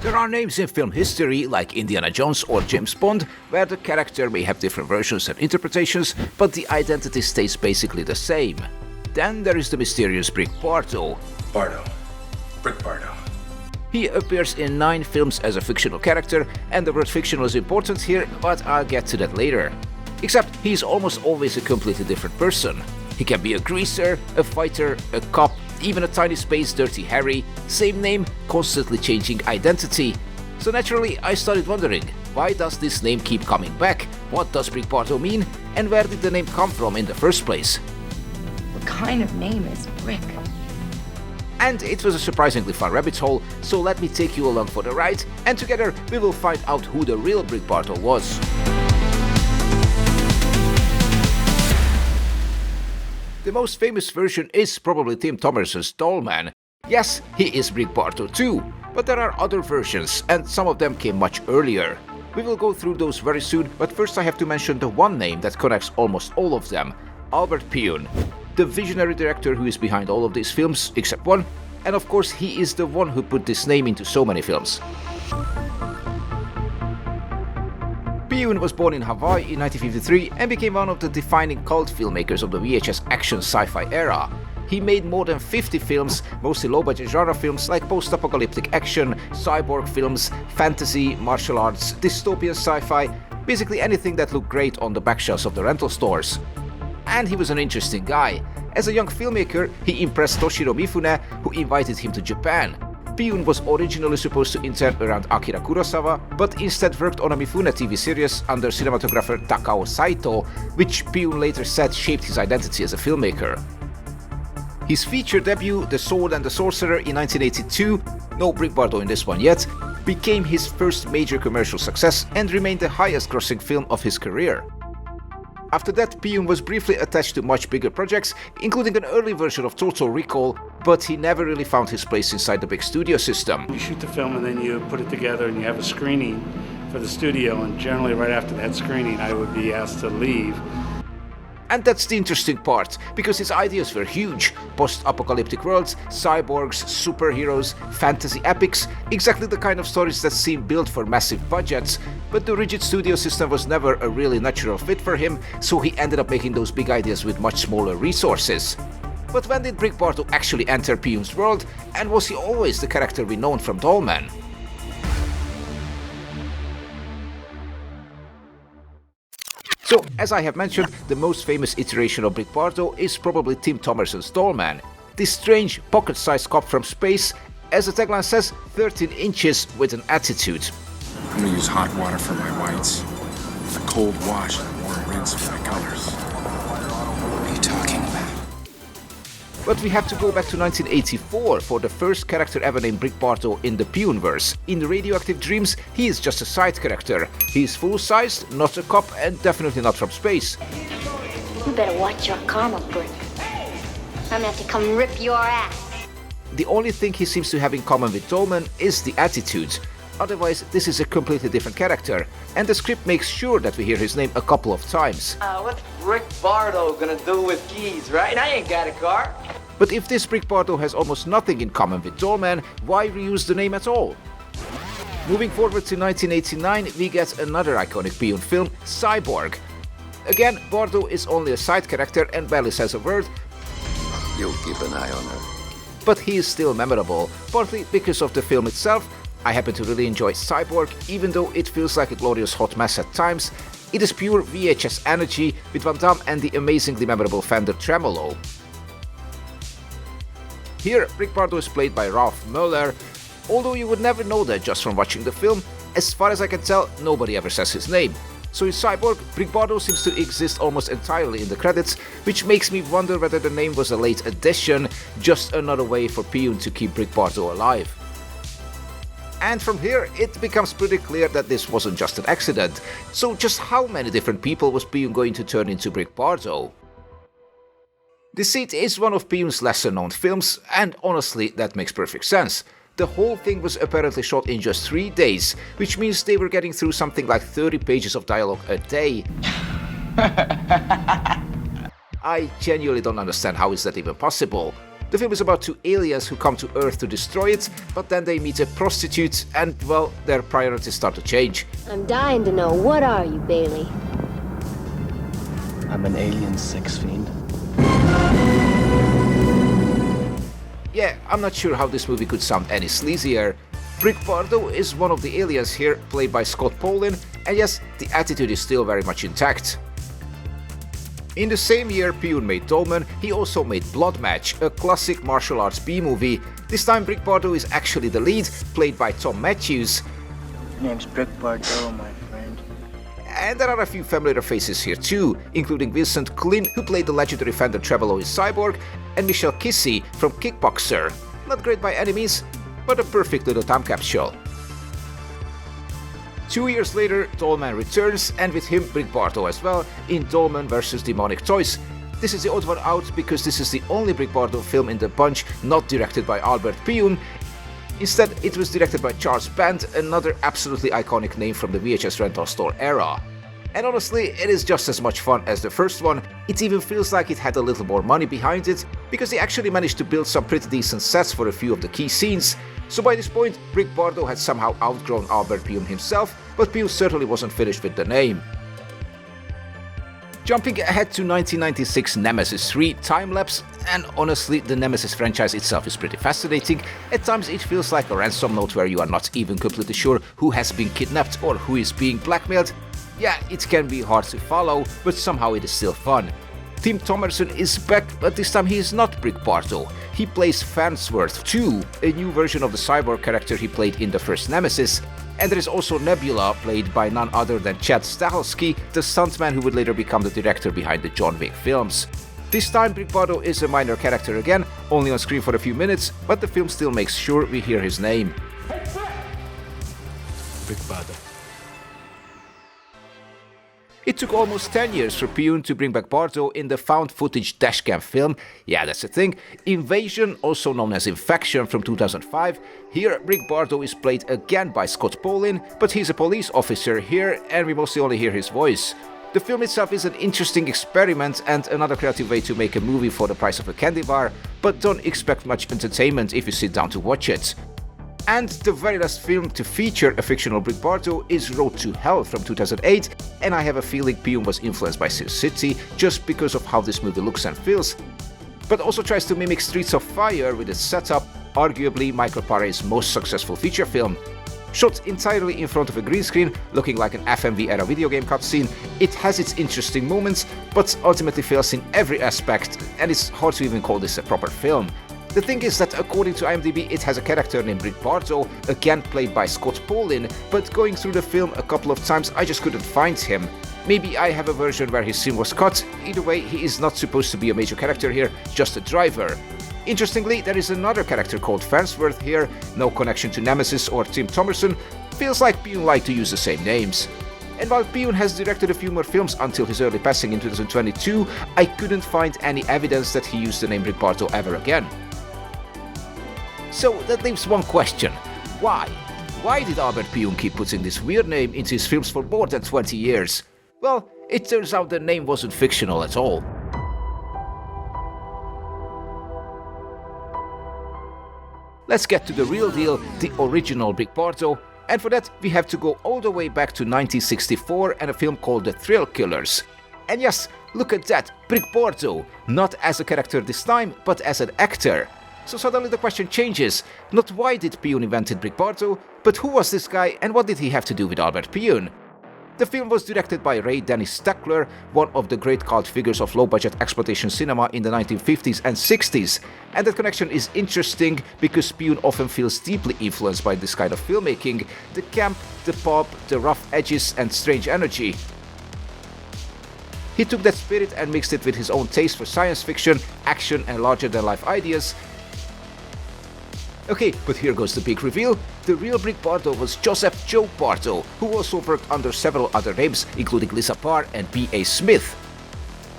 There are names in film history, like Indiana Jones or James Bond, where the character may have different versions and interpretations, but the identity stays basically the same. Then there is the mysterious Brick Bardo. Brick Bardo. He appears in 9 films as a fictional character, and the word fictional is important here, but I'll get to that later. Except he's almost always a completely different person. He can be a greaser, a fighter, a cop, even a tiny space Dirty Harry, same name, constantly changing identity. So naturally I started wondering, why does this name keep coming back? What does Brick Bardo mean? And where did the name come from in the first place? What kind of name is Brick? And it was a surprisingly fun rabbit hole, so let me take you along for the ride, and together we will find out who the real Brick Bardo was. The most famous version is probably Tim Thomerson's Dollman. Yes, he is Brick Bardo too, but there are other versions, and some of them came much earlier. We will go through those very soon, but first I have to mention the one name that connects almost all of them, Albert Pyun, the visionary director who is behind all of these films, except one, and of course he is the one who put this name into so many films. Pyun was born in Hawaii in 1953 and became one of the defining cult filmmakers of the VHS action sci-fi era. He made more than 50 films, mostly low-budget genre films like post-apocalyptic action, cyborg films, fantasy, martial arts, dystopian sci-fi, basically anything that looked great on the backshelves of the rental stores. And he was an interesting guy. As a young filmmaker, he impressed Toshiro Mifune, who invited him to Japan. Pyun was originally supposed to intern around Akira Kurosawa, but instead worked on a Mifune TV series under cinematographer Takao Saito, which Pyun later said shaped his identity as a filmmaker. His feature debut, The Sword and the Sorcerer in 1982, no Brick Bardo in this one yet, became his first major commercial success and remained the highest grossing film of his career. After that, Pyun was briefly attached to much bigger projects, including an early version of Total Recall, but he never really found his place inside the big studio system. You shoot the film and then you put it together and you have a screening for the studio, and generally right after that screening I would be asked to leave. And that's the interesting part, because his ideas were huge. Post-apocalyptic worlds, cyborgs, superheroes, fantasy epics, exactly the kind of stories that seem built for massive budgets, but the rigid studio system was never a really natural fit for him, so he ended up making those big ideas with much smaller resources. But when did Brick Bardo actually enter Pyun's world, and was he always the character we know from Dollman? So, as I have mentioned, the most famous iteration of Brick Bardo is probably Tim Thomerson's Dollman, this strange, pocket-sized cop from space, as the tagline says, 13 inches with an attitude. I'm gonna use hot water for my whites, a cold wash and a warm rinse for my colors. What are you talking about? But we have to go back to 1984 for the first character ever named Brick Bardo in the Pyunverse. In Radioactive Dreams, he is just a side character. He is full-sized, not a cop, and definitely not from space. You better watch your karma, Brick. I'm gonna have to come rip your ass. The only thing he seems to have in common with Dollman is the attitude. Otherwise, this is a completely different character, and the script makes sure that we hear his name a couple of times. What's Brick Bardo gonna do with keys, right? I ain't got a car. But if this Brick Bardo has almost nothing in common with Dollman, why reuse the name at all? Moving forward to 1989, we get another iconic Pyun film, Cyborg. Again, Bardo is only a side character and barely says a word. You'll keep an eye on her. But he is still memorable, partly because of the film itself. I happen to really enjoy Cyborg, even though it feels like a glorious hot mess at times. It is pure VHS energy with Van Damme and the amazingly memorable Fender tremolo. Here, Brick Bardo is played by Ralph Möller, although you would never know that just from watching the film. As far as I can tell, nobody ever says his name. So in Cyborg, Brick Bardo seems to exist almost entirely in the credits, which makes me wonder whether the name was a late addition, just another way for Pyun to keep Brick Bardo alive. And from here, it becomes pretty clear that this wasn't just an accident. So just how many different people was Pyun going to turn into Brick Bardo? Deceit is one of Pyun's lesser-known films, and honestly, that makes perfect sense. The whole thing was apparently shot in just 3 days, which means they were getting through something like 30 pages of dialogue a day. I genuinely don't understand how is that even possible. The film is about two aliens who come to Earth to destroy it, but then they meet a prostitute and, well, their priorities start to change. I'm dying to know, what are you, Bailey? I'm an alien sex fiend. Yeah, I'm not sure how this movie could sound any sleazier. Brick Bardo is one of the aliens here, played by Scott Pollin, and yes, the attitude is still very much intact. In the same year Pyun made Dollman, he also made Bloodmatch, a classic martial arts B-movie. This time Brick Bardo is actually the lead, played by Tom Matthews. Name's Brick Bardo, my friend. And there are a few familiar faces here too, including Vincent Klin, who played the legendary Fender Trebollo in Cyborg, and Michelle Kissy from Kickboxer. Not great by any means, but a perfect little time capsule. 2 years later, Dollman returns, and with him Brick Bardo as well, in Dollman vs. Demonic Toys. This is the odd one out because this is the only Brick Bardo film in the bunch not directed by Albert Pyun. Instead, it was directed by Charles Band, another absolutely iconic name from the VHS rental store era. And honestly, it is just as much fun as the first one. It even feels like it had a little more money behind it, because they actually managed to build some pretty decent sets for a few of the key scenes. So by this point, Brick Bardo had somehow outgrown Albert Pyun himself, but Pyun certainly wasn't finished with the name. Jumping ahead to 1996 Nemesis 3 time-lapse, and honestly the Nemesis franchise itself is pretty fascinating. At times it feels like a ransom note where you are not even completely sure who has been kidnapped or who is being blackmailed. Yeah, it can be hard to follow, but somehow it is still fun. Tim Thomerson is back, but this time he is not Brick Bardo. He plays Farnsworth too, a new version of the cyborg character he played in the first Nemesis. And there is also Nebula, played by none other than Chad Stahelski, the stuntman who would later become the director behind the John Wick films. This time Brick Bardo is a minor character again, only on screen for a few minutes, but the film still makes sure we hear his name. Brick Bardo. It took almost 10 years for Pyun to bring back Bardo in the found footage dashcam film, yeah that's the thing, Invasion, also known as Infection from 2005. Here Brick Bardo is played again by Scott Pollin, but he's a police officer here and we mostly only hear his voice. The film itself is an interesting experiment and another creative way to make a movie for the price of a candy bar, but don't expect much entertainment if you sit down to watch it. And the very last film to feature a fictional Brick Bardo is Road to Hell from 2008, and I have a feeling Pyun was influenced by Sin City just because of how this movie looks and feels, but also tries to mimic Streets of Fire with its setup, arguably Michael Paray's most successful feature film. Shot entirely in front of a green screen, looking like an FMV-era video game cutscene, it has its interesting moments, but ultimately fails in every aspect, and it's hard to even call this a proper film. The thing is that according to IMDb it has a character named Brick Bardo, again played by Scott Pollin, but going through the film a couple of times I just couldn't find him. Maybe I have a version where his scene was cut, either way he is not supposed to be a major character here, just a driver. Interestingly, there is another character called Farnsworth here, no connection to Nemesis or Tim Thomerson, feels like Pyun liked to use the same names. And while Pyun has directed a few more films until his early passing in 2022, I couldn't find any evidence that he used the name Brick Bardo ever again. So that leaves one question. Why? Why did Albert Pyun keep putting this weird name into his films for more than 20 years? Well, it turns out the name wasn't fictional at all. Let's get to the real deal, the original Brick Bardo, and for that we have to go all the way back to 1964 and a film called The Thrill Killers. And yes, look at that, Brick Bardo, not as a character this time, but as an actor. So suddenly the question changes, not why did Pyun invented Brick Bardo, but who was this guy and what did he have to do with Albert Pyun? The film was directed by Ray Dennis Steckler, one of the great cult figures of low-budget exploitation cinema in the 1950s and 60s, and that connection is interesting because Pyun often feels deeply influenced by this kind of filmmaking, the camp, the pop, the rough edges and strange energy. He took that spirit and mixed it with his own taste for science fiction, action and larger-than-life ideas. Okay, but here goes the big reveal. The real Brick Bardo was Joseph Joe Bardo, who also worked under several other names, including Lisa Parr and B.A. Smith.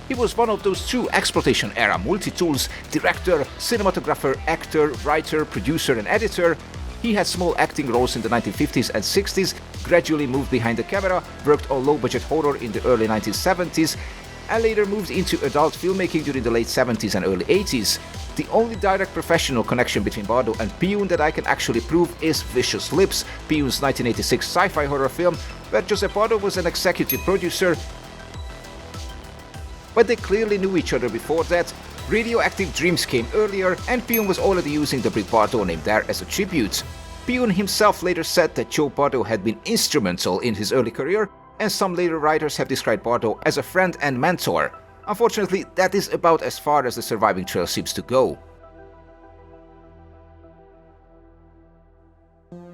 He was one of those true exploitation-era multi-tools, director, cinematographer, actor, writer, producer and editor. He had small acting roles in the 1950s and 60s, gradually moved behind the camera, worked on low-budget horror in the early 1970s, and later moved into adult filmmaking during the late 70s and early 80s. The only direct professional connection between Bardo and Pyun that I can actually prove is Vicious Lips, Pyun's 1986 sci-fi horror film, where Joseph Bardo was an executive producer. But they clearly knew each other before that. Radioactive Dreams came earlier, and Pyun was already using the Brick Bardo name there as a tribute. Pyun himself later said that Joe Bardo had been instrumental in his early career, and some later writers have described Bardo as a friend and mentor. Unfortunately, that is about as far as the surviving trail seems to go.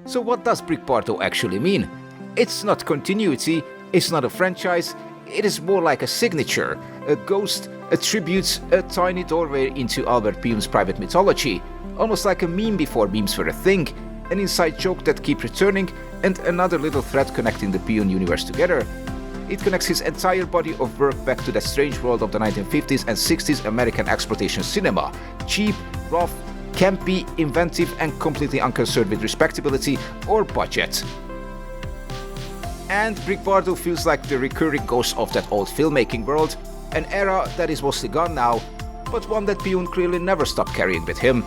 So what does Brick Bardo actually mean? It's not continuity, it's not a franchise, it is more like a signature, a ghost, a tribute, a tiny doorway into Albert Pyun's private mythology, almost like a meme before memes were a thing, an inside joke that keeps returning, and another little thread connecting the Pyun universe together. It connects his entire body of work back to that strange world of the 1950s and 60s American exploitation cinema. Cheap, rough, campy, inventive, and completely unconcerned with respectability or budget. And Brick Bardo feels like the recurring ghost of that old filmmaking world, an era that is mostly gone now, but one that Pyun clearly never stopped carrying with him.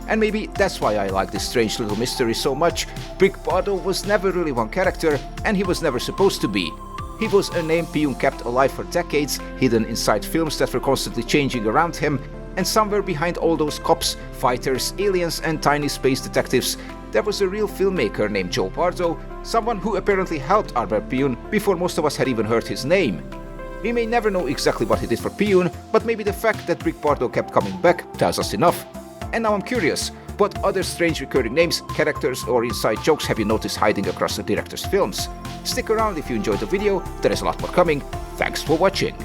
And maybe that's why I like this strange little mystery so much. Brick Bardo was never really one character, and he was never supposed to be. He was a name Pyun kept alive for decades, hidden inside films that were constantly changing around him, and somewhere behind all those cops, fighters, aliens, and tiny space detectives, there was a real filmmaker named Joe Bardo, someone who apparently helped Albert Pyun before most of us had even heard his name. We may never know exactly what he did for Pyun, but maybe the fact that Brick Bardo kept coming back tells us enough. And now I'm curious, what other strange recurring names, characters, or inside jokes have you noticed hiding across the director's films? Stick around if you enjoyed the video, there is a lot more coming. Thanks for watching.